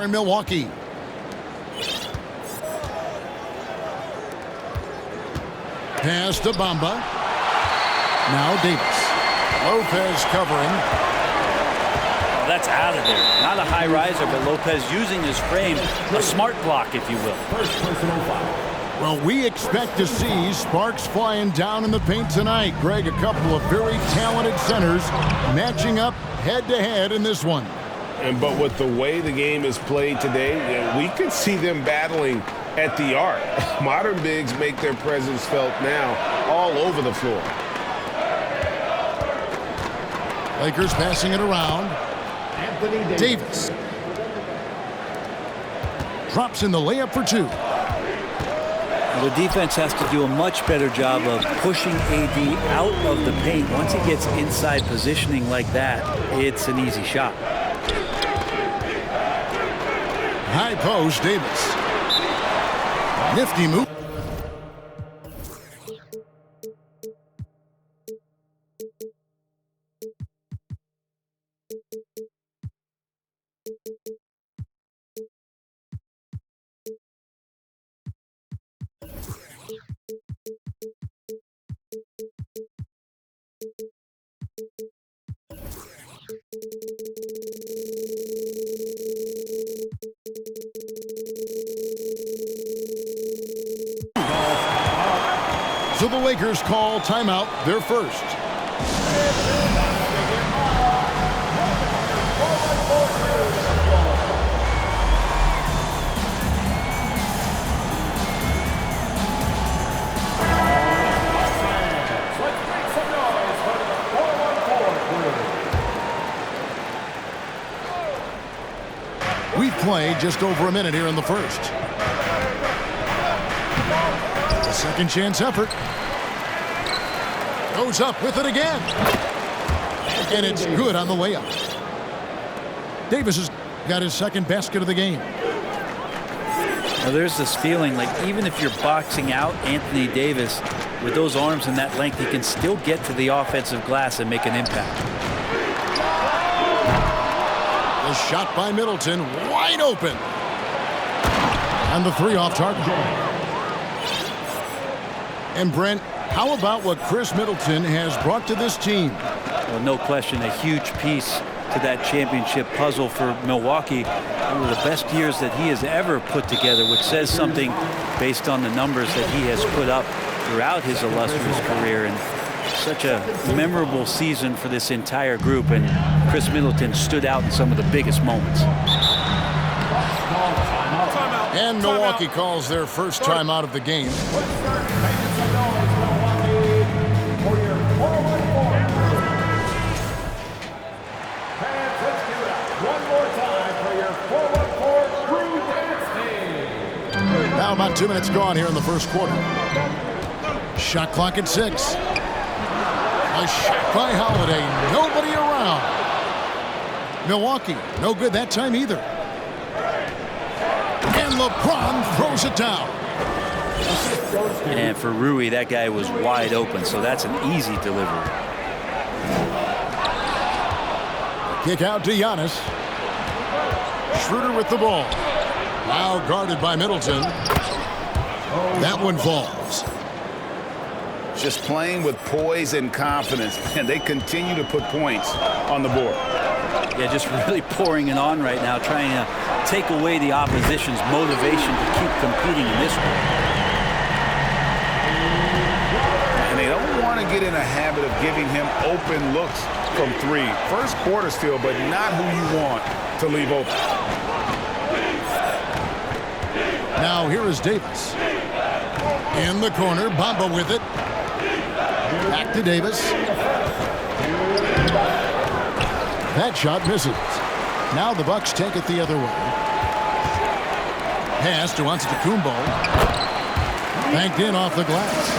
In Milwaukee. Pass to Bamba. Now Davis. Lopez covering. Oh, that's out of there. Not a high riser, but Lopez using his frame. A smart block, if you will. First personal foul. Well, we expect to see sparks flying down in the paint tonight. Greg, a couple of very talented centers matching up head-to-head in this one. But with the way the game is played today, we could see them battling at the arc. Modern bigs make their presence felt now all over the floor. Lakers passing it around. Anthony Davis. Drops in the layup for two. The defense has to do a much better job of pushing AD out of the paint. Once he gets inside positioning like that, it's an easy shot. High post, Davis. Nifty move. So the Lakers call timeout, their first. We've played just over a minute here in the first. A second chance effort. Goes up with it again. And it's good on the layup. Davis has got his second basket of the game. Now there's this feeling like even if you're boxing out Anthony Davis with those arms and that length, he can still get to the offensive glass and make an impact. The shot by Middleton, wide open. And the three off target. And Brent, how about what Chris Middleton has brought to this team? Well, no question, a huge piece to that championship puzzle for Milwaukee. One of the best years that he has ever put together, which says something based on the numbers that he has put up throughout his illustrious career. And such a memorable season for this entire group, and Chris Middleton stood out in some of the biggest moments. And Milwaukee calls their first timeout of the game. Now about 2 minutes gone here in the first quarter. Shot clock at 6. A shot by Holiday. Nobody around. Milwaukee, no good that time either. And LeBron throws it down. And for Rui, that guy was wide open, so that's an easy delivery. Kick out to Giannis. Schroeder with the ball. Now guarded by Middleton. That one falls. Just playing with poise and confidence, and they continue to put points on the board. Yeah, just really pouring it on right now, trying to take away the opposition's motivation to keep competing in this one. And they don't want to get in a habit of giving him open looks from three. First quarter still, but not who you want to leave open. Now here is Davis. In the corner, Bamba with it. Back to Davis. That shot misses. Now the Bucks take it the other way. Pass to Antetokounmpo. Banked in off the glass.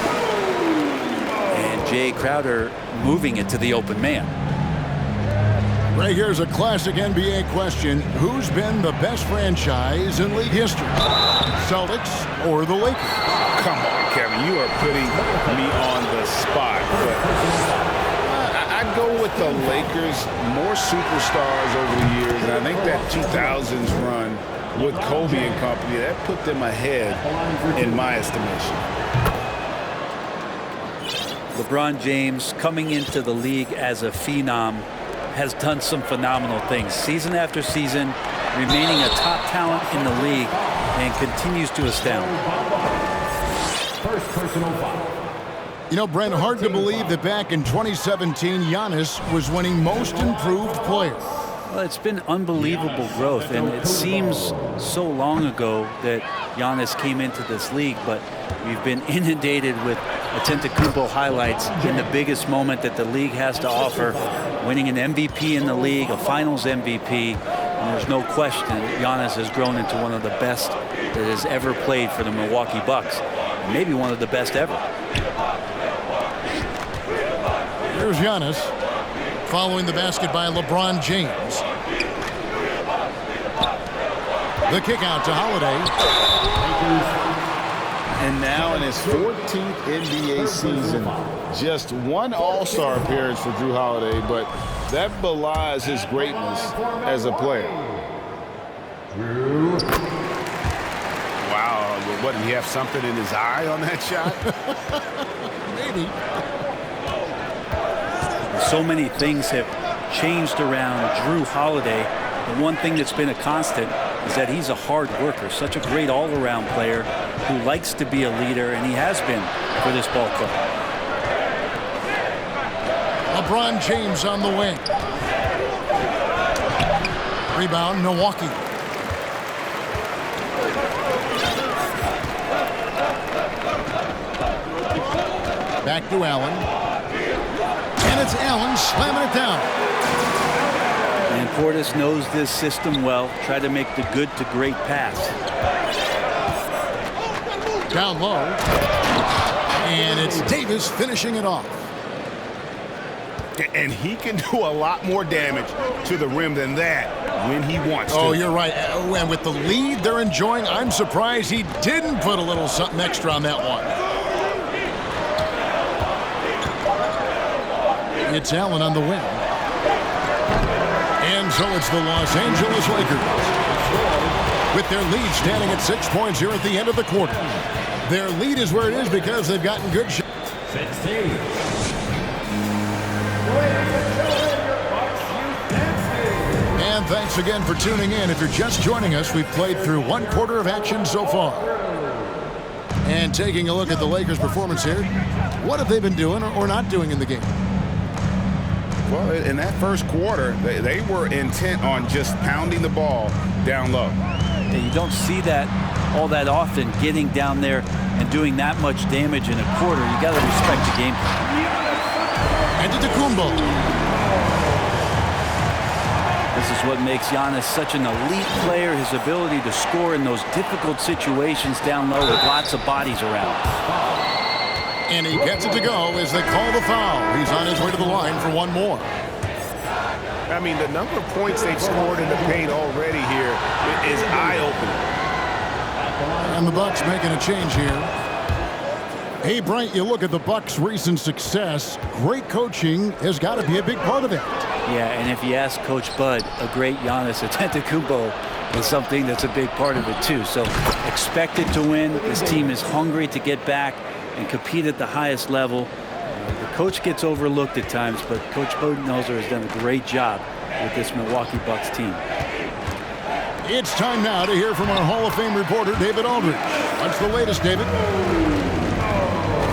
And Jay Crowder moving it to the open man. Right, here's a classic NBA question. Who's been the best franchise in league history? Celtics or the Lakers? Come on, Kevin, you are putting me on the spot. But I I'd go with the Lakers. More superstars over the years, and I think that 2000s run with Kobe and company, that put them ahead in my estimation. LeBron James, coming into the league as a phenom, has done some phenomenal things. Season after season, remaining a top talent in the league, and continues to astound. First personal foul. You know, Brent, hard to believe that back in 2017, Giannis was winning Most Improved Player. Well, it's been unbelievable growth, and it seems so long ago that Giannis came into this league, but we've been inundated with Antetokounmpo highlights in the biggest moment that the league has to offer, winning an MVP in the league, a Finals MVP, and there's no question that Giannis has grown into one of the best that has ever played for the Milwaukee Bucks, and maybe one of the best ever. Here's Giannis, following the basket by LeBron James. The kick out to Holiday. And now in his 14th NBA season, just one All-Star appearance for Jrue Holiday, but that belies his greatness as a player. Wow, what, did he have something in his eye on that shot? Maybe. So many things have changed around Jrue Holiday. The one thing that's been a constant is that he's a hard worker, such a great all-around player who likes to be a leader, and he has been for this ball club. LeBron James on the wing. Rebound, Milwaukee. Back to Allen. And it's Allen slamming it down. And Portis knows this system well. Try to make the good to great pass. Down low. And it's Davis finishing it off. And he can do a lot more damage to the rim than that when he wants to. Oh, you're right. And with the lead they're enjoying, I'm surprised he didn't put a little something extra on that one. It's Allen on the wing. And so it's the Los Angeles Lakers with their lead standing at 6 points here at the end of the quarter. Their lead is where it is because they've gotten good shots. 16. And thanks again for tuning in. If you're just joining us, we've played through one quarter of action so far. And taking a look at the Lakers' performance here, what have they been doing or not doing in the game? Well, in that first quarter, they were intent on just pounding the ball down low. And you don't see that all that often, getting down there and doing that much damage in a quarter. You got to respect the game. Antetokounmpo. This is what makes Giannis such an elite player, his ability to score in those difficult situations down low with lots of bodies around. And he gets it to go as they call the foul. He's on his way to the line for one more. I mean, the number of points they've scored in the paint already here is eye-opening. And the Bucks making a change here. Hey, Bryant, you look at the Bucks' recent success. Great coaching has got to be a big part of it. Yeah, and if you ask Coach Bud, a great Giannis Antetokounmpo is something that's a big part of it too. So expected to win. This team is hungry to get back and compete at the highest level. The coach gets overlooked at times, but Coach Budenholzer has done a great job with this Milwaukee Bucks team. It's time now to hear from our Hall of Fame reporter, David Aldridge. What's the latest, David?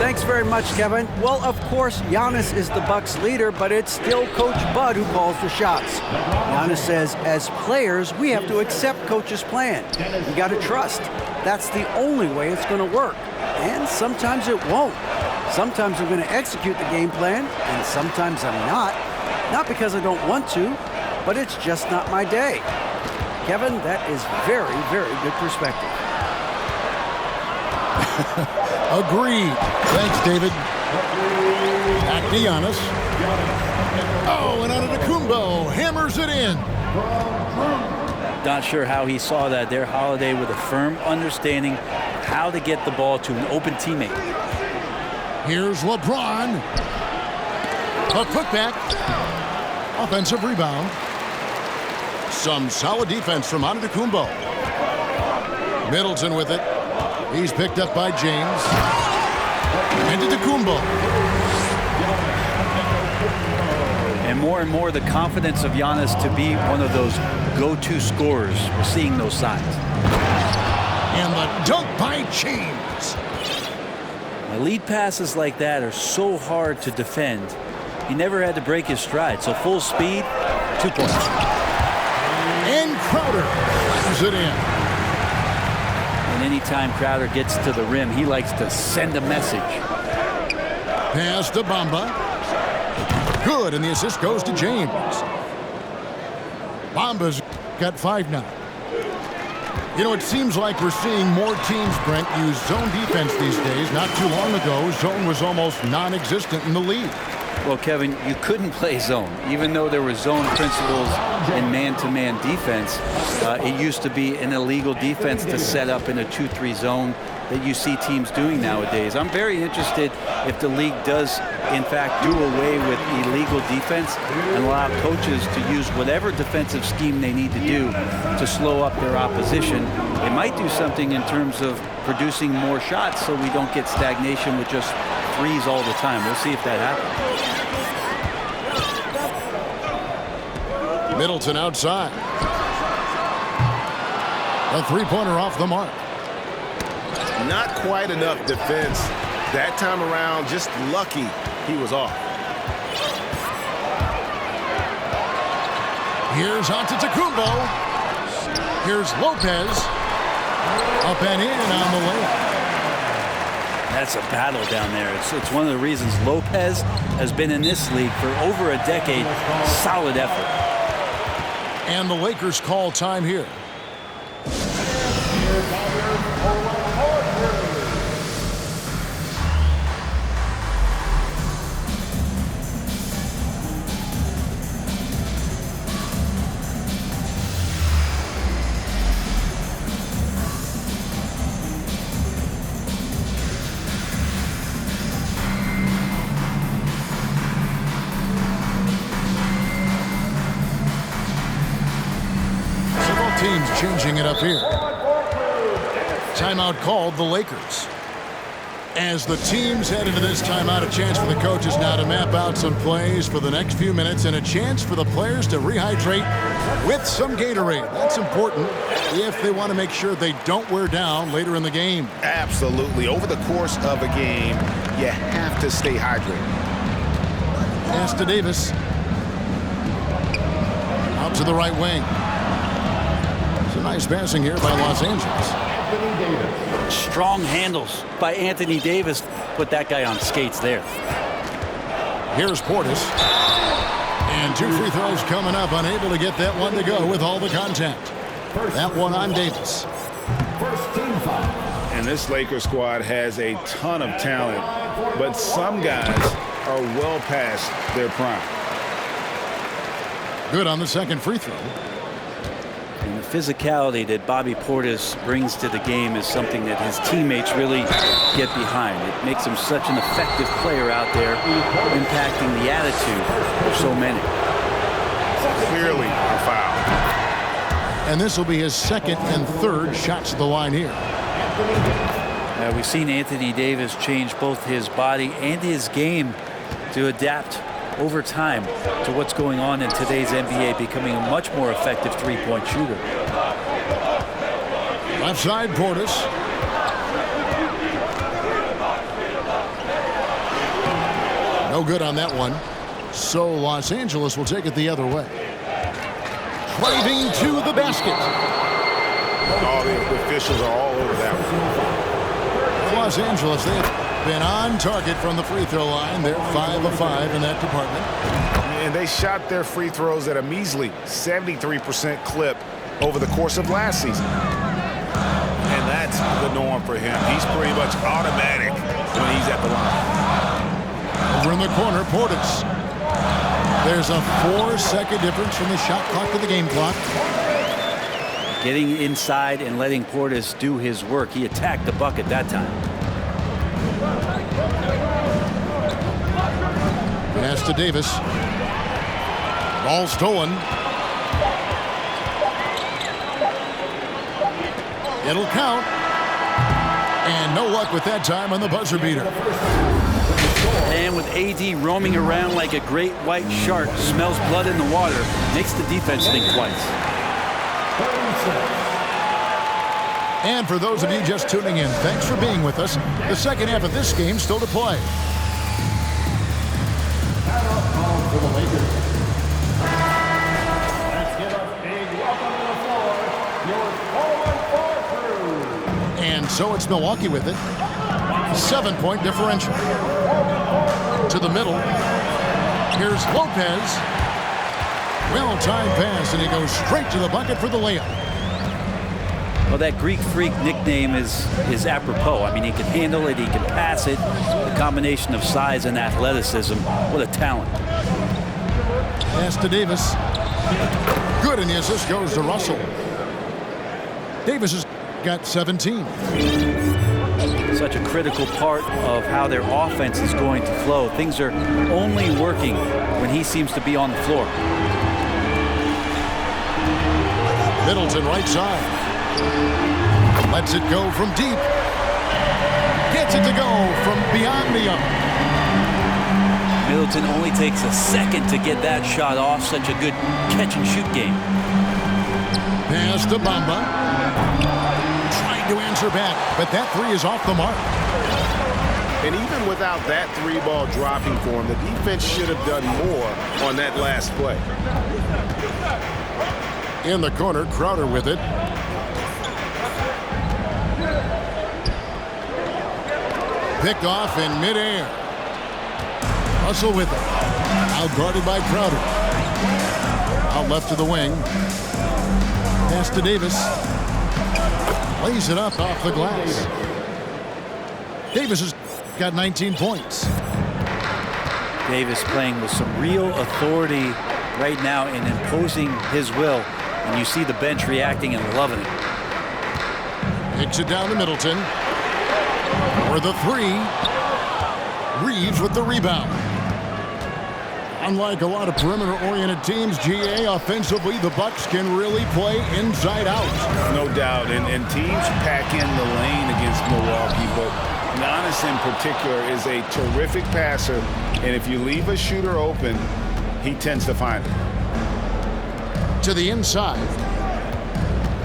Thanks very much, Kevin. Well, of course, Giannis is the Bucks leader, but it's still Coach Bud who calls the shots. Giannis says, as players, we have to accept Coach's plan. You got to trust. That's the only way it's going to work. And sometimes it won't. Sometimes I'm going to execute the game plan, and sometimes I'm not. Not because I don't want to, but it's just not my day. Kevin, that is very, very good perspective. Agreed. Thanks, David. Back to Giannis. Oh, and Antetokounmpo hammers it in. Not sure how he saw that there. Holiday with a firm understanding how to get the ball to an open teammate. Here's LeBron. A putback. Offensive rebound. Some solid defense from Antetokounmpo. Middleton with it. He's picked up by James. Antetokounmpo. And more the confidence of Giannis to be one of those go-to scorers. We're seeing those signs. And the dunk by James. Lead passes like that are so hard to defend. He never had to break his stride. So full speed, 2 points. And Crowder slams it in. And anytime Crowder gets to the rim, he likes to send a message. Pass to Bamba. Good, and the assist goes to James. Bamba's got 5 now. You know, it seems like we're seeing more teams, Brent, use zone defense these days. Not too long ago, zone was almost non-existent in the league. Well, Kevin, you couldn't play zone. Even though there were zone principles in man-to-man defense, it used to be an illegal defense to set up in a 2-3 zone that you see teams doing nowadays. I'm very interested if the league does, in fact, do away with illegal defense and allow coaches to use whatever defensive scheme they need to do to slow up their opposition. It might do something in terms of producing more shots so we don't get stagnation with just threes all the time. We'll see if that happens. Middleton outside. A three-pointer off the mark. Not quite enough defense. That time around, just lucky he was off. Here's Antetokounmpo. Here's Lopez. Up and in on the layup. That's a battle down there. It's one of the reasons Lopez has been in this league for over a decade. Solid effort. And the Lakers call time here. Teams changing it up here. Timeout called the Lakers. As the teams head into this timeout, a chance for the coaches now to map out some plays for the next few minutes and a chance for the players to rehydrate with some Gatorade. That's important if they want to make sure they don't wear down later in the game. Absolutely. Over the course of a game, you have to stay hydrated. Pass to Davis. Out to the right wing. Nice passing here by Los Angeles. Strong handles by Anthony Davis. Put that guy on skates there. Here's Portis. And 2 free throws coming up. Unable to get that one to go with all the contact. That one on Davis. First team foul. And this Lakers squad has a ton of talent, but some guys are well past their prime. Good on the second free throw. And the physicality that Bobby Portis brings to the game is something that his teammates really get behind. It makes him such an effective player out there, impacting the attitude of so many. Clearly a foul. And this will be his second and third shots at the line here. We've seen Anthony Davis change both his body and his game to adapt over time to what's going on in today's NBA, becoming a much more effective three-point shooter. Left side, Portis. No good on that one. So Los Angeles will take it the other way. Driving to the basket. All the officials are all over that one. Los Angeles, they have been on target from the free throw line. They're 5 of 5 in that department. And they shot their free throws at a measly 73% clip over the course of last season. And that's the norm for him. He's pretty much automatic when he's at the line. Over in the corner, Portis. There's a 4-second difference from the shot clock to the game clock. Getting inside and letting Portis do his work. He attacked the bucket that time. Pass to Davis. Ball stolen. It'll count. And no luck with that time on the buzzer beater. And with AD roaming around like a great white shark, smells blood in the water, makes the defense think twice. And for those of you just tuning in, thanks for being with us. The second half of this game still to play. And so it's Milwaukee with it. 7-point differential. To the middle. Here's Lopez. Well-timed pass, and he goes straight to the bucket for the layup. Well, that Greek Freak nickname is apropos. I mean, he can handle it, he can pass it. The combination of size and athleticism, what a talent. Pass to Davis. Good, and the assist goes to Russell. Davis has got 17. Such a critical part of how their offense is going to flow. Things are only working when he seems to be on the floor. Middleton right side. Lets it go from deep. Gets it to go from beyond the arc. Middleton only takes a second to get that shot off. Such a good catch-and-shoot game. Pass to Bamba. Trying to answer back, but that three is off the mark. And even without that three ball dropping for him, the defense should have done more on that last play. In the corner, Crowder with it. Picked off in midair. Russell with it. Out guarded by Crowder. Out left to the wing. Pass to Davis. Lays it up off the glass. Davis has got 19 points. Davis playing with some real authority right now in imposing his will. And you see the bench reacting and loving it. Picks it down to Middleton. For the three. Reeves with the rebound. Unlike a lot of perimeter-oriented teams, GA, offensively, the Bucks can really play inside out. No doubt, and teams pack in the lane against Milwaukee, but Giannis in particular is a terrific passer, and if you leave a shooter open, he tends to find it. To the inside.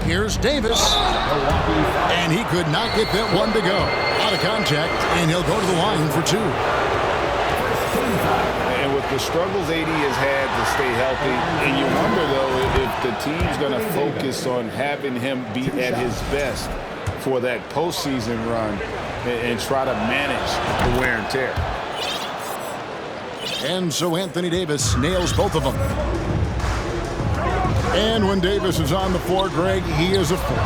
Here's Davis. And he could not get that one to go. Out of contact, and he'll go to the line for two. And with the struggles AD has had to stay healthy, and you wonder, though, if the team's going to focus on having him be at his best for that postseason run and try to manage the wear and tear. And so Anthony Davis nails both of them. And when Davis is on the floor, Greg, he is a force.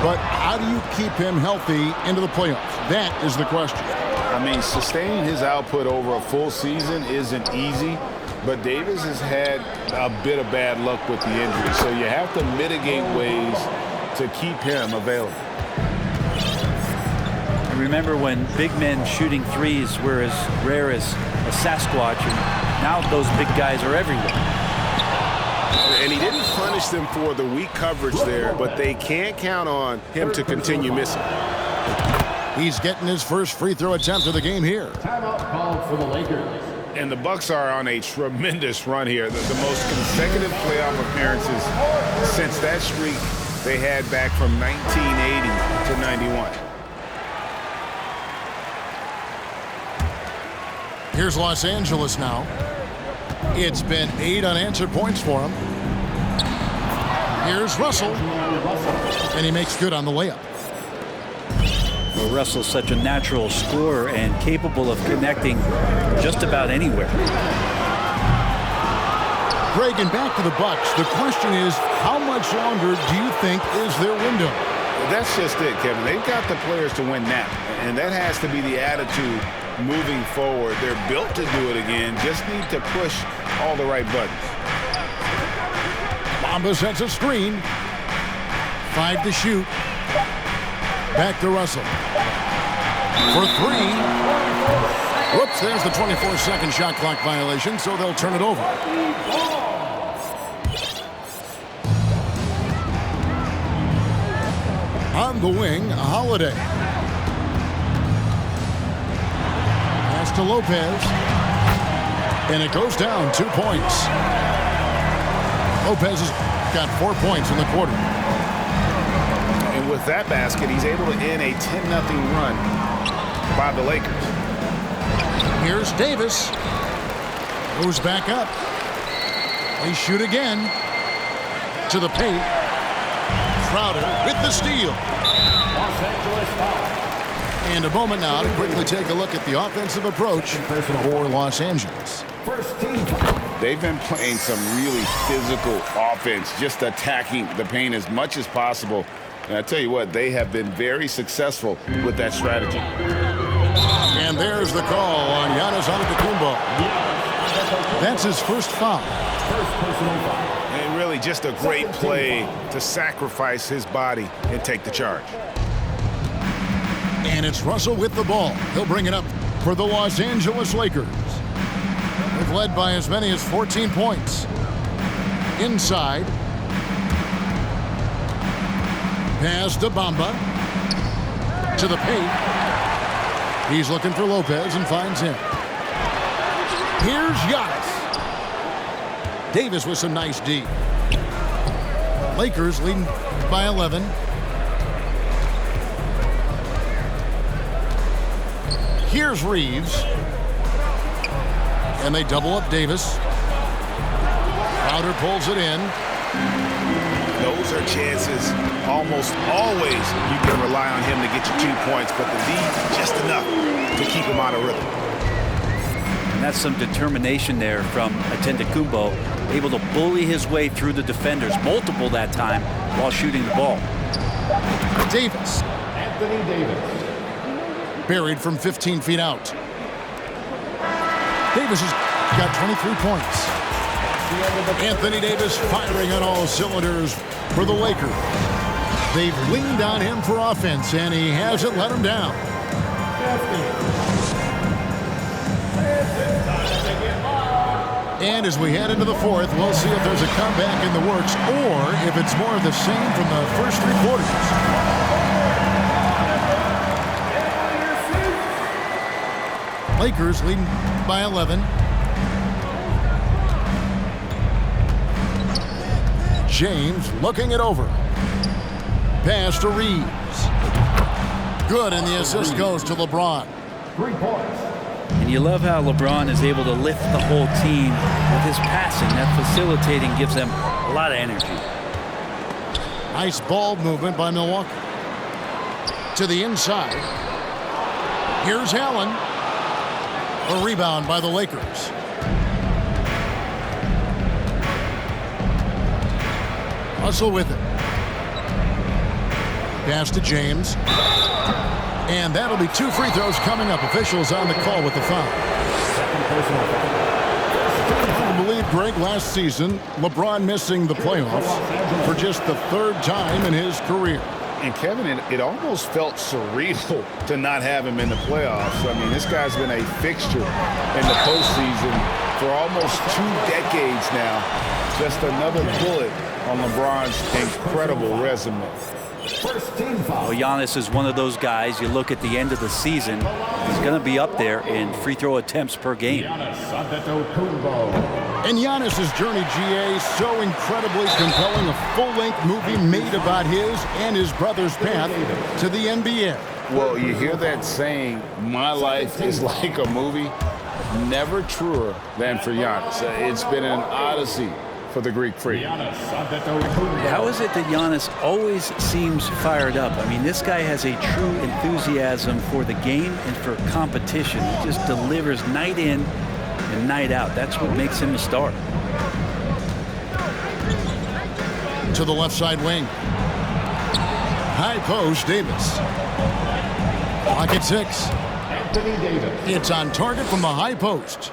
But how do you keep him healthy into the playoffs? That is the question. I mean, sustaining his output over a full season isn't easy, but Davis has had a bit of bad luck with the injury. So you have to mitigate ways to keep him available. I remember when big men shooting threes were as rare as a Sasquatch, and now those big guys are everywhere. And he didn't punish them for the weak coverage there, but they can't count on him to continue missing. He's getting his first free throw attempt of the game here. Timeout called for the Lakers. And the Bucks are on a tremendous run here. The most consecutive playoff appearances since that streak they had back from 1980 to 91. Here's Los Angeles now. It's been 8 unanswered points for him. Here's Russell. And he makes good on the layup. Well, Russell's such a natural scorer and capable of connecting just about anywhere. Greg, and back to the Bucks. The question is, how much longer do you think is their window? That's just it, Kevin. They've got the players to win now, and that has to be the attitude moving forward. They're built to do it again, just need to push all the right buttons. Bamba sets a screen. 5 to shoot. Back to Russell. For 3. Whoops, there's the 24-second shot clock violation, so they'll turn it over. On the wing, Holiday. Pass to Lopez. And it goes down 2 points. Lopez has got 4 points in the quarter. And with that basket, he's able to end a 10-0 run by the Lakers. Here's Davis. Goes back up. They shoot again. To the paint. Crowder with the steal. Los Angeles foul. And a moment now to quickly take a look at the offensive approach for Los Angeles. First team foul. They've been playing some really physical offense, just attacking the paint as much as possible. And I tell you what, they have been very successful with that strategy. And there's the call on Giannis Antetokounmpo. That's his first foul. First personal foul. And really just a great play to sacrifice his body and take the charge. And it's Russell with the ball. He'll bring it up for the Los Angeles Lakers. They've led by as many as 14 points. Inside. Pass to Bamba. To the paint. He's looking for Lopez and finds him. Here's Giannis. Davis with some nice D. Lakers leading by 11. Here's Reeves. And they double up Davis. Crowder pulls it in. Those are chances almost always you can rely on him to get you 2 points, but the D just enough to keep him out of rhythm. And that's some determination there from Antetokounmpo, able to bully his way through the defenders, multiple that time, while shooting the ball. Davis. Anthony Davis. Buried from 15 feet out. Davis has got 23 points. Anthony Davis firing on all cylinders for the Lakers. They've leaned on him for offense, and he hasn't let them down. And as we head into the fourth, we'll see if there's a comeback in the works or if it's more of the same from the first 3 quarters. Lakers leading by 11. James looking it over. Pass to Reeves. Good, and the assist goes to LeBron. 3 points. And you love how LeBron is able to lift the whole team with his passing. That facilitating gives them a lot of energy. Nice ball movement by Milwaukee. To the inside. Here's Allen. A rebound by the Lakers. Russell with it. Pass to James. And that'll be 2 free throws coming up. Officials on the call with the foul. I believe, Greg, last season, LeBron missing the playoffs for just the 3rd time in his career. And Kevin, it almost felt surreal to not have him in the playoffs. I mean, this guy's been a fixture in the postseason for almost 2 decades now. Just another bullet on LeBron's incredible resume. First team foul. Well, Giannis is one of those guys, you look at the end of the season, he's going to be up there in free throw attempts per game. Giannis Antetokounmpo. And Giannis's journey, GA, so incredibly compelling. A full-length movie made about his and his brother's path to the NBA. Well, you hear that saying, my life is like a movie. Never truer than for Giannis. It's been an odyssey for the Greek freak. Giannis Antetokounmpo. How is it that Giannis always seems fired up? I mean, this guy has a true enthusiasm for the game and for competition. He just delivers night in and night out. That's what makes him a star. To the left side wing. High post, Davis. Clock at 6. Anthony Davis. It's on target from the high post.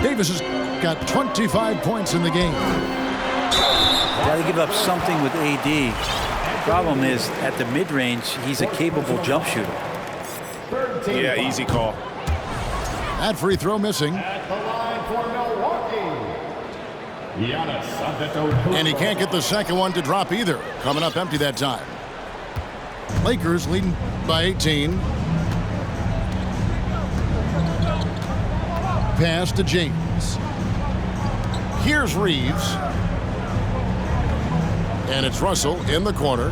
Davis has got 25 points in the game. Got to give up something with AD. Problem is, at the mid-range, he's a capable jump shooter. Third team Yeah, foul. easy call. That free throw missing. At the line for Milwaukee, Giannis Antetokounmpo. And he can't get the second one to drop either. Coming up empty that time. Lakers leading by 18. Pass to James. Here's Reeves. And it's Russell in the corner.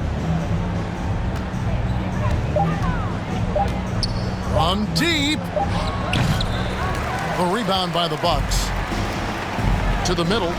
From deep. A rebound by the Bucks. To the middle.